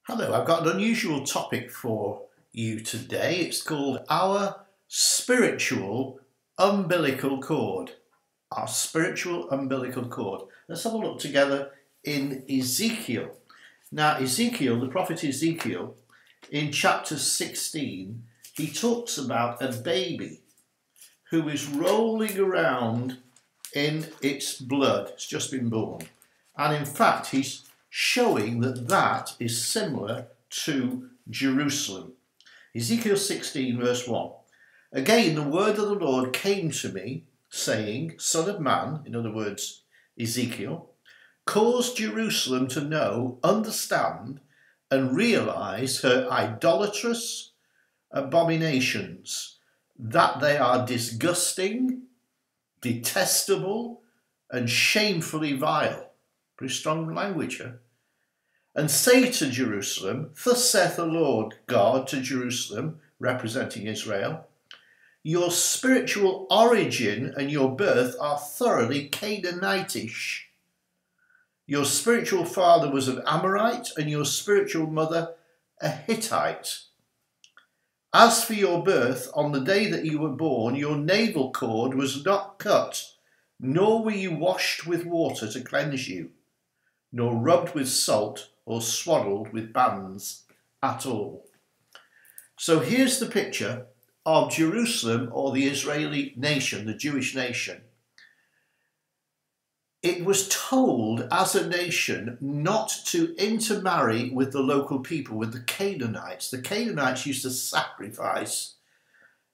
Hello, I've got an unusual topic for you today. It's called our spiritual umbilical cord. Our spiritual umbilical cord. Let's have a look together in Ezekiel. Now, Ezekiel, the prophet Ezekiel, in chapter 16, he talks about a baby who is rolling around in its blood. It's just been born. And in fact, he's showing that that is similar to Jerusalem. Ezekiel 16 verse 1. Again, the word of the Lord came to me, saying, Son of man, in other words, Ezekiel, cause Jerusalem to know, understand, and realize her idolatrous abominations, that they are disgusting, detestable, and shamefully vile. Pretty strong language here. And say to Jerusalem, thus saith the Lord God to Jerusalem, representing Israel, your spiritual origin and your birth are thoroughly Canaanitish. Your spiritual father was an Amorite and your spiritual mother a Hittite. As for your birth, on the day that you were born, your navel cord was not cut, nor were you washed with water to cleanse you, nor rubbed with salt or swaddled with bands at all. So here's the picture of Jerusalem, or the Israeli nation, the Jewish nation. It was told as a nation not to intermarry with the local people, with the Canaanites. The Canaanites used to sacrifice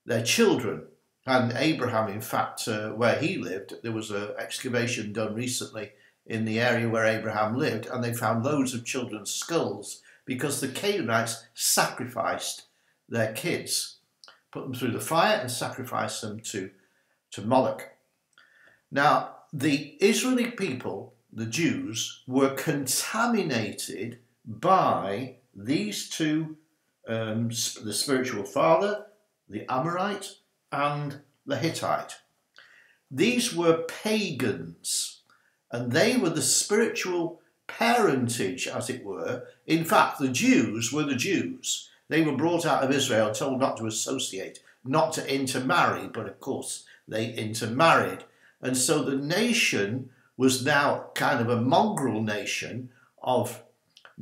their children. And Abraham, in fact, where he lived, there was an excavation done recently in the area where Abraham lived, and they found loads of children's skulls because the Canaanites sacrificed their kids, put them through the fire and sacrificed them to Moloch. Now, the Israeli people, the Jews, were contaminated by these two, the spiritual father, the Amorite, and the Hittite. These were pagans, and they were the spiritual parentage, as it were. In fact, the Jews were the Jews. They were brought out of Israel and told not to associate, not to intermarry, but of course they intermarried. And so the nation was now kind of a mongrel nation of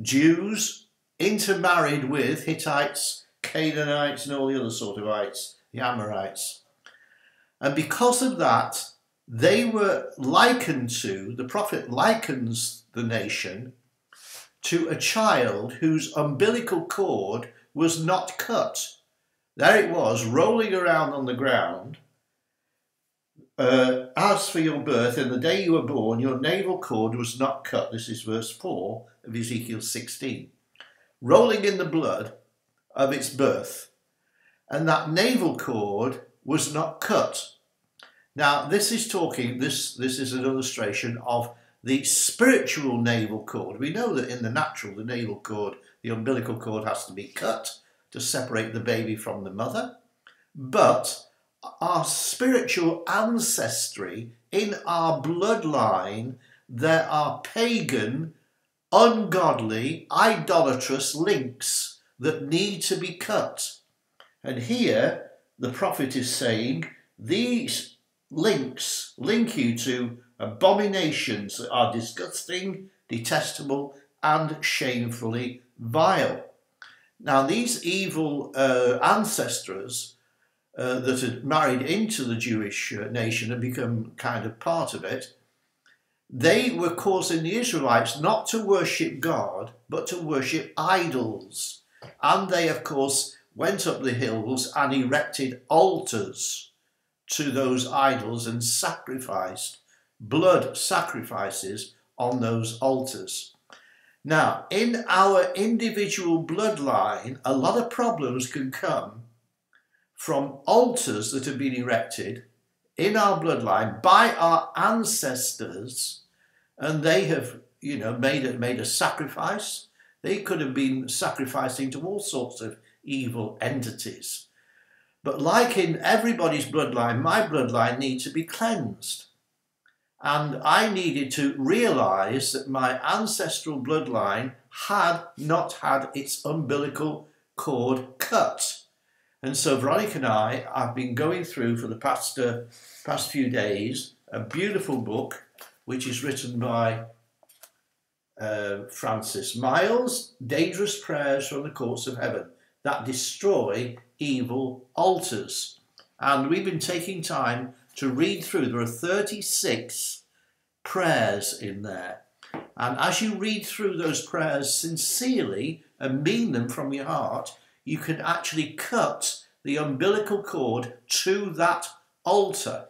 Jews intermarried with Hittites, Canaanites, and all the other sort of ites, the Amorites. And because of that, they were likened to, the prophet likens the nation to a child whose umbilical cord was not cut. There it was, rolling around on the ground. As for your birth, in the day you were born, your navel cord was not cut. This is verse 4 of Ezekiel 16. Rolling in the blood of its birth. And that navel cord was not cut. Now, this is an illustration of the spiritual navel cord. We know that in the natural, the navel cord, the umbilical cord has to be cut to separate the baby from the mother. But our spiritual ancestry, in our bloodline, there are pagan, ungodly, idolatrous links that need to be cut. And here, the prophet is saying, these links link you to abominations that are disgusting, detestable, and shamefully vile. Now, these evil ancestors that had married into the Jewish nation and become kind of part of it, they were causing the Israelites not to worship God, but to worship idols. And they, of course, went up the hills and erected altars to those idols and sacrificed blood sacrifices on those altars. Now, in our individual bloodline, a lot of problems can come from altars that have been erected in our bloodline by our ancestors, and they have, made a sacrifice. They could have been sacrificing to all sorts of evil entities. But like in everybody's bloodline, my bloodline needs to be cleansed. And I needed to realize that my ancestral bloodline had not had its umbilical cord cut. And so Veronica and I have been going through for the past few days a beautiful book which is written by Francis Miles, Dangerous Prayers from the Courts of Heaven that Destroy Evil Altars. And we've been taking time to read through. There are 36 prayers in there. And as you read through those prayers sincerely and mean them from your heart, you can actually cut the umbilical cord to that altar.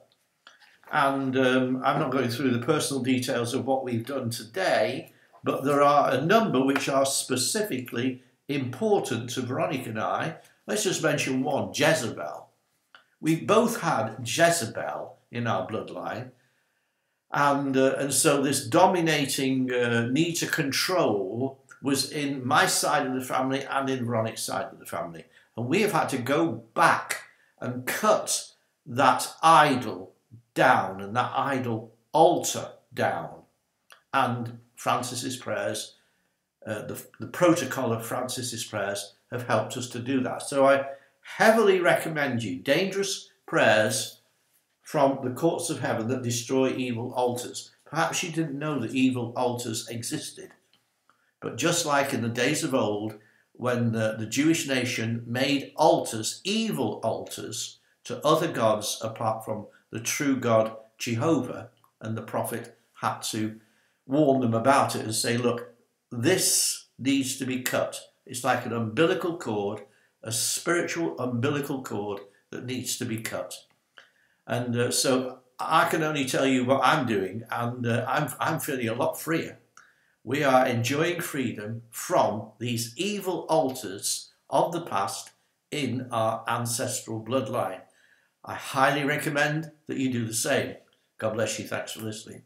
And I'm not going through the personal details of what we've done today, but there are a number which are specifically important to Veronica and I. Let's just mention one, Jezebel. We both had Jezebel in our bloodline. And so this dominating need to control was in my side of the family and in Veronica's side of the family. And we have had to go back and cut that idol down and that idol altar down. And Francis's prayers, the protocol of Francis's prayers have helped us to do that. So I heavily recommend you Dangerous Prayers from the Courts of Heaven that Destroy Evil Altars. Perhaps you didn't know that evil altars existed. But just like in the days of old, when the Jewish nation made altars, evil altars, to other gods apart from the true God Jehovah, and the prophet had to warn them about it and say, look, this needs to be cut. It's like an umbilical cord, a spiritual umbilical cord that needs to be cut. And so I can only tell you what I'm doing, and I'm feeling a lot freer. We are enjoying freedom from these evil altars of the past in our ancestral bloodline. I highly recommend that you do the same. God bless you. Thanks for listening.